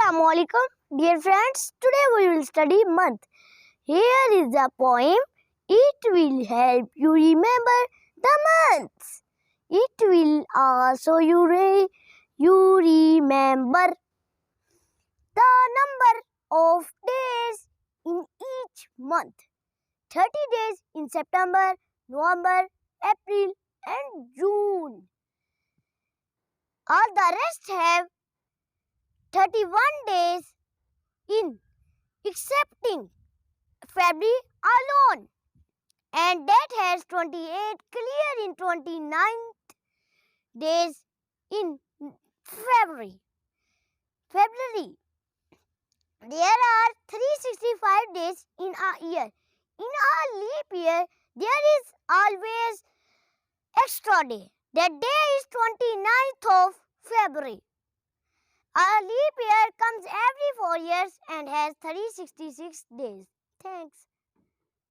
Assalamualaikum, dear friends. Today we will study month. Here is the poem. It will help you remember the months. It will also you remember the number of days in each month. 30 days in September, November, April and June. All the rest have 31 days in excepting February alone, and that has 28 clear in 29th days in February. There are 365 days in a year. In a leap year, there is always extra day. That day is 29th of February. A leap year comes every 4 years and has 366 days. Thanks.